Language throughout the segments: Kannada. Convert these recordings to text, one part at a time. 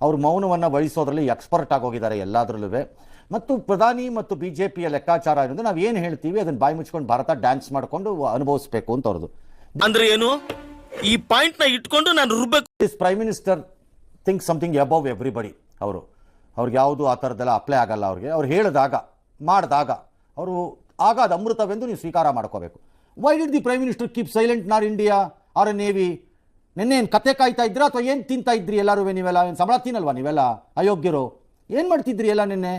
ಅವರು ಮೌನವನ್ನು ವಹಿಸೋದ್ರಲ್ಲಿ ಎಕ್ಸ್ಪರ್ಟ್ ಆಗೋಗಿದ್ದಾರೆ ಎಲ್ಲದರಲ್ಲೂ. ಮತ್ತು ಪ್ರಧಾನಿ ಮತ್ತು ಬಿಜೆಪಿಯ ಲೆಕ್ಕಾಚಾರ ಏನಂದ್ರೆ ನಾವು ಏನು ಹೇಳ್ತೀವಿ ಅದನ್ನು ಬಾಯಿ ಮುಚ್ಕೊಂಡು ಭಾರತ ಡ್ಯಾನ್ಸ್ ಮಾಡಿಕೊಂಡು ಅನುಭವಿಸಬೇಕು ಅಂತ ಅವ್ರದ್ದು. ಅಂದ್ರೆ ಏನು ಈ ಪಾಯಿಂಟ್ ನ ಇಟ್ಕೊಂಡು ನಾನು ರುಬ್ಬೇಕು. This prime minister think something above everybody. ಅವ್ರಿಗೆ ಯಾವುದು ಆ ಥರದ್ದೆಲ್ಲ ಅಪ್ಲೈ ಆಗಲ್ಲ. ಅವ್ರು ಹೇಳಿದಾಗ ಮಾಡಿದಾಗ ಅವರು ಆಗ ಅದು ಅಮೃತವೆಂದು ನೀವು ಸ್ವೀಕಾರ ಮಾಡ್ಕೋಬೇಕು. Why did the prime minister keep silent ನಾರ್ ಇಂಡಿಯಾ ಆರ್ ಎ ನೇವಿ? ನಿನ್ನೆ ಏನು ಕತೆ ಕಾಯ್ತಾ ಇದ್ರಾ ಅಥವಾ ಏನು ತಿಂತಾ ಇದ್ರಿ ಎಲ್ಲರೂ? ನೀವೆಲ್ಲ ಏನು ಸಂಬಳ ತಿನ್ನಲ್ವಾ ನೀವೆಲ್ಲ ಅಯೋಗ್ಯರು? ಏನು ಮಾಡ್ತಿದ್ರಿ ಎಲ್ಲ? ನಿನ್ನೆ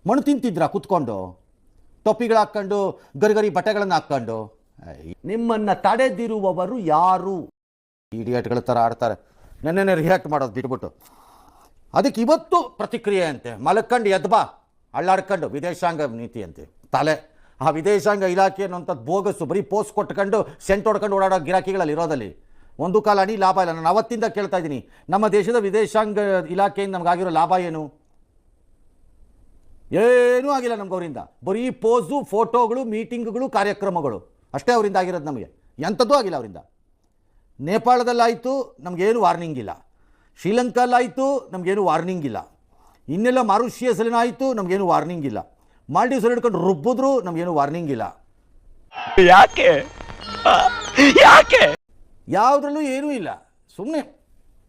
ಮಣ್ಣು ತಿಂತಿದ್ರಾ ಕುತ್ಕೊಂಡು, ಟೊಪ್ಪಿಗಳು ಹಾಕ್ಕೊಂಡು, ಗರಿಗರಿ ಬಟ್ಟೆಗಳನ್ನು ಹಾಕ್ಕೊಂಡು? ನಿಮ್ಮನ್ನು ತಡೆದಿರುವವರು ಯಾರು? ಇಡಿಯಟ್ಗಳ ಥರ ಆಡ್ತಾರೆ. ನೆನ್ನೆ ರಿಯಾಕ್ಟ್ ಮಾಡೋದು ಬಿಟ್ಬಿಟ್ಟು ಅದಕ್ಕೆ ಇವತ್ತು ಪ್ರತಿಕ್ರಿಯೆ ಅಂತೆ. ಮಲ್ಕೊಂಡು ಎದ್ಬಾ ಅಳ್ಳಾಡ್ಕೊಂಡು ವಿದೇಶಾಂಗ ನೀತಿ ಅಂತೆ ತಲೆ. ಆ ವಿದೇಶಾಂಗ ಇಲಾಖೆ ಅನ್ನೋಂಥದ್ದು ಬೋಗಸ್ಸು. ಬರೀ ಪೋಸ್ಟ್ ಕೊಟ್ಕೊಂಡು ಸೆಂಟ್ ಹೊಡ್ಕೊಂಡು ಓಡಾಡೋ ಗಿರಾಕಿಗಳಲ್ಲಿ ಇರೋದಲ್ಲಿ ಒಂದು ಕಾಲ ಅಣಿ ಲಾಭ ಇಲ್ಲ. ನಾನು ಅವತ್ತಿಂದ ಕೇಳ್ತಾ ಇದ್ದೀನಿ, ನಮ್ಮ ದೇಶದ ವಿದೇಶಾಂಗ ಇಲಾಖೆಯಿಂದ ನಮಗಾಗಿರೋ ಲಾಭ ಏನು? ಏನೂ ಆಗಿಲ್ಲ ನಮ್ಗೆ ಅವರಿಂದ. ಬರೀ ಪೋಸು, ಫೋಟೋಗಳು, ಮೀಟಿಂಗ್ಗಳು, ಕಾರ್ಯಕ್ರಮಗಳು ಅಷ್ಟೇ ಅವರಿಂದ ಆಗಿರೋದು. ನಮಗೆ ಎಂಥದ್ದೂ ಆಗಿಲ್ಲ ಅವರಿಂದ. ನೇಪಾಳದಲ್ಲಾಯಿತು ನಮಗೇನು ವಾರ್ನಿಂಗ್ ಇಲ್ಲ, ಶ್ರೀಲಂಕಾಲಾಯಿತು ನಮಗೇನು ವಾರ್ನಿಂಗ್ ಇಲ್ಲ, ಇನ್ನೆಲ್ಲ ಮಾರಿಷಿಯಸ್ಸಲ್ಲೇನಾಯಿತು ನಮಗೇನು ವಾರ್ನಿಂಗ್ ಇಲ್ಲ, ಮಾಲ್ಡೀವ್ಸ್ ಹಿಡ್ಕೊಂಡು ರುಬ್ಬಿದ್ರು ನಮಗೇನು ವಾರ್ನಿಂಗ್ ಇಲ್ಲ. ಯಾಕೆ ಯಾಕೆ ಯಾವುದ್ರಲ್ಲೂ ಏನೂ ಇಲ್ಲ. ಸುಮ್ಮನೆ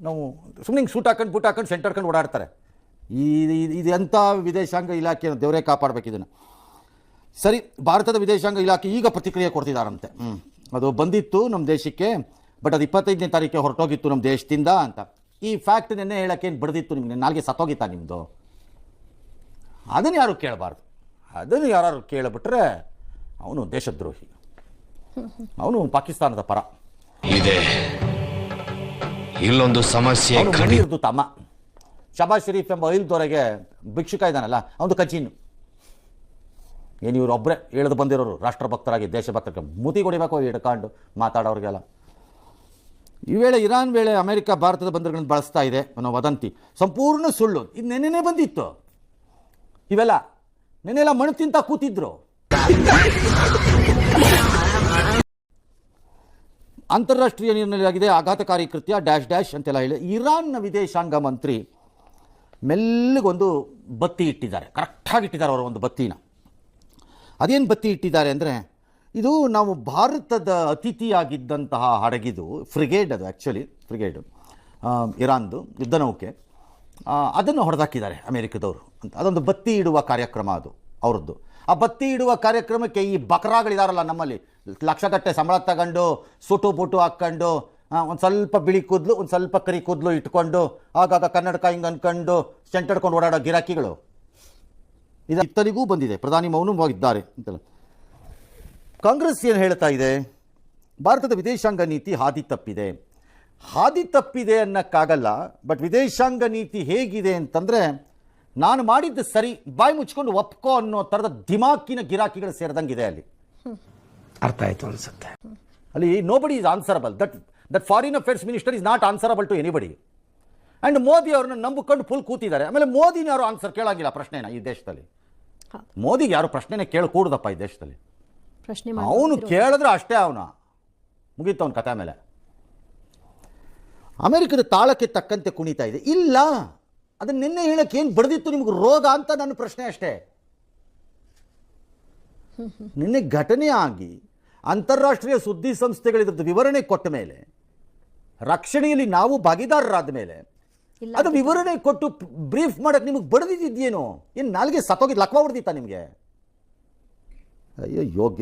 ನಾವು ಸುಮ್ಮನೆ ಸೂಟ್ ಹಾಕೊಂಡು ಬೂಟ್ ಹಾಕೊಂಡು ಸೆಂಟ್ ಹಾಕೊಂಡು ಓಡಾಡ್ತಾರೆ. ಇದು ಎಂಥ ವಿದೇಶಾಂಗ ಇಲಾಖೆ? ದೇವರೇ ಕಾಪಾಡಬೇಕು ಇದನ್ನು. ಸರಿ, ಭಾರತದ ವಿದೇಶಾಂಗ ಇಲಾಖೆ ಈಗ ಪ್ರತಿಕ್ರಿಯೆ ಕೊಡ್ತಿದ್ದಾರಂತೆ. ಅದು ಬಂದಿತ್ತು ನಮ್ಮ ದೇಶಕ್ಕೆ, ಬಟ್ ಅದು 25ನೇ ತಾರೀಕಿಗೆ ಹೊರಟೋಗಿತ್ತು ನಮ್ಮ ದೇಶದಿಂದ ಅಂತ. ಈ ಫ್ಯಾಕ್ಟ್ ನೆನ್ನೆ ಹೇಳೋಕ್ಕೇನು ಬಡ್ದಿತ್ತು ನಿಮಗೆ? ನಾಲ್ಗೆ ಸತ್ತೋಗಿತ್ತಾ ನಿಮ್ಮದು? ಅದನ್ನು ಯಾರು ಕೇಳಬಾರ್ದು. ಅದನ್ನು ಯಾರು ಕೇಳಿಬಿಟ್ರೆ ಅವನು ದೇಶದ್ರೋಹಿ, ಅವನು ಪಾಕಿಸ್ತಾನದ ಪರ. ಇದೆ ಇಲ್ಲೊಂದು ಸಮಸ್ಯೆ. ಖಂಡಿತ ತಮ್ಮ ಶಬಾಜ್ ಶರೀಫ್ ಎಂಬ ಐಲ್ದವರೆಗೆ ಭಿಕ್ಷುಕ ಇದ್ದಾನಲ್ಲ, ಅವನು ಕಚೀನು. ಏನು ಇವರೊಬ್ಬರೇ ಎಳೆದು ಬಂದಿರೋರು ರಾಷ್ಟ್ರಭಕ್ತರಾಗಿ, ದೇಶಭಕ್ತರಿಗೆ ಮೂತಿ ಕೊಡಿಬೇಕು ಹಿಡ್ಕೊಂಡು ಮಾತಾಡೋರಿಗೆಲ್ಲ. ಈ ವೇಳೆ ಇರಾನ್ ವೇಳೆ ಅಮೆರಿಕ ಭಾರತದ ಬಂದರುಗಳನ್ನು ಬಳಸ್ತಾ ಇದೆ ಅನ್ನೋ ವದಂತಿ ಸಂಪೂರ್ಣ ಸುಳ್ಳು. ಇದು ನೆನ್ನೆನೇ ಬಂದಿತ್ತು. ಇವೆಲ್ಲ ನೆನ್ನೆಲ್ಲ ಮಣ್ಣು ತಿಂತ ಕೂತಿದ್ರು. ಅಂತಾರಾಷ್ಟ್ರೀಯ ನಿರ್ಣಯವಾಗಿದೆ ಆಘಾತಕಾರಿ ಕೃತ್ಯ ಡ್ಯಾಶ್ ಡ್ಯಾಶ್ ಅಂತೆಲ್ಲ ಹೇಳಿ ಇರಾನ್ನ ವಿದೇಶಾಂಗ ಮಂತ್ರಿ ಮೆಲ್ಲಗೊಂದು ಬತ್ತಿ ಇಟ್ಟಿದ್ದಾರೆ. ಕರೆಕ್ಟಾಗಿ ಇಟ್ಟಿದ್ದಾರೆ ಅವರು ಒಂದು ಬತ್ತಿನ. ಅದೇನು ಬತ್ತಿ ಇಟ್ಟಿದ್ದಾರೆ ಅಂದರೆ, ಇದು ನಾವು ಭಾರತದ ಅತಿಥಿಯಾಗಿದ್ದಂತಹ ಹಡಗಿದು ಫ್ರಿಗೇಡ್, ಅದು ಆ್ಯಕ್ಚುಲಿ ಫ್ರಿಗೇಡು ಇರಾನ್ದು ಯುದ್ಧ ನೌಕೆ, ಅದನ್ನು ಹೊಡೆದಾಕಿದ್ದಾರೆ ಅಮೇರಿಕದವರು ಅಂತ. ಅದೊಂದು ಬತ್ತಿ ಇಡುವ ಕಾರ್ಯಕ್ರಮ ಅದು ಅವ್ರದ್ದು. ಆ ಬತ್ತಿ ಇಡುವ ಕಾರ್ಯಕ್ರಮಕ್ಕೆ ಈ ಬಕರಾಗಳಿದಾರಲ್ಲ ನಮ್ಮಲ್ಲಿ, ಲಕ್ಷಗಟ್ಟೆ ಸಂಬಳ ತಗೊಂಡು ಸುಟು ಬುಟು ಹಾಕ್ಕೊಂಡು ಒಂದು ಸ್ವಲ್ಪ ಬಿಳಿ ಕೂದಲು ಒಂದು ಸ್ವಲ್ಪ ಕರಿ ಕೂದಲು ಇಟ್ಕೊಂಡು ಆಗಾಗ ಕನ್ನಡಕ ಹಿಂಗೆ ಅಂದ್ಕೊಂಡು ಸೆಂಟ್ ಹಿಡ್ಕೊಂಡು ಓಡಾಡೋ ಗಿರಾಕಿಗಳು ಇದು ಇತ್ತಲಿಗೂ ಬಂದಿದೆ. ಪ್ರಧಾನಿ ಮೌನವಾಗಿದ್ದಾರೆ ಅಂತಲ್ಲ. ಕಾಂಗ್ರೆಸ್ ಏನು ಹೇಳ್ತಾ ಇದೆ? ಭಾರತದ ವಿದೇಶಾಂಗ ನೀತಿ ಹಾದಿ ತಪ್ಪಿದೆ. ಹಾದಿ ತಪ್ಪಿದೆ ಅನ್ನೋಕ್ಕಾಗಲ್ಲ, ಬಟ್ ವಿದೇಶಾಂಗ ನೀತಿ ಹೇಗಿದೆ ಅಂತಂದರೆ, ನಾನು ಮಾಡಿದ್ದು ಸರಿ ಬಾಯಿ ಮುಚ್ಕೊಂಡು ಒಪ್ಕೋ ಅನ್ನೋ ಥರದ ದಿಮಾಕಿನ ಗಿರಾಕಿಗಳು ಸೇರಿದಂಗಿದೆ ಅಲ್ಲಿ. ಅರ್ಥ ಆಯ್ತು ಅನ್ಸುತ್ತೆ. ಅಲ್ಲಿ nobody is answerable. That foreign affairs minister is not answerable to anybody. And Modi ಅವ್ರನ್ನ ನಂಬಿಕೊಂಡು ಫುಲ್ ಕೂತಿದ್ದಾರೆ. ಆಮೇಲೆ ಮೋದಿನ ಯಾರು ಆನ್ಸರ್ ಕೇಳಾಗಿಲ್ಲ ಪ್ರಶ್ನೆನ ಈ ದೇಶದಲ್ಲಿ. ಮೋದಿಗೆ ಯಾರು ಪ್ರಶ್ನೆನೇ ಕೇಳಕೂಡ್ದಪ್ಪ ಈ ದೇಶದಲ್ಲಿ. ಅವನು ಕೇಳಿದ್ರೆ ಅಷ್ಟೇ, ಅವನ ಮುಗೀತು ಅವನ ಕಥೆ ಮೇಲೆ. ಅಮೆರಿಕದ ತಾಳಕ್ಕೆ ತಕ್ಕಂತೆ ಕುಣಿತಾ ಇದೆ. ಇಲ್ಲ, ಅದನ್ನ ನಿನ್ನೆ ಹೇಳಕ್ಕೆ ಏನು ಬಡ್ದಿತ್ತು ನಿಮ್ಗೆ ರೋಗ ಅಂತ ನನ್ನ ಪ್ರಶ್ನೆ ಅಷ್ಟೇ. ನಿನ್ನೆ ಘಟನೆ ಆಗಿ ಅಂತಾರಾಷ್ಟ್ರೀಯ ಸುದ್ದಿ ಸಂಸ್ಥೆಗಳಿದ್ರದ್ದು ವಿವರಣೆ ಕೊಟ್ಟ ಮೇಲೆ, ರಕ್ಷಣೆಯಲ್ಲಿ ನಾವು ಭಾಗಿದಾರರಾದ ಮೇಲೆ ಅದು ವಿವರಣೆ ಕೊಟ್ಟು ಬ್ರೀಫ್ ಮಾಡಕ್ಕೆ ನಿಮಗೆ ಬಡ್ದಿದ್ದೇನೋ? ಏನು ನಾಲ್ಗೆ ಸತ್ತೋಗಿದ್ದು ಲಕ್ವ ಹೊಡೆದಿತ್ತಾ ನಿಮಗೆ? ಅಯ್ಯೋ ಯೋಗ್ಯ.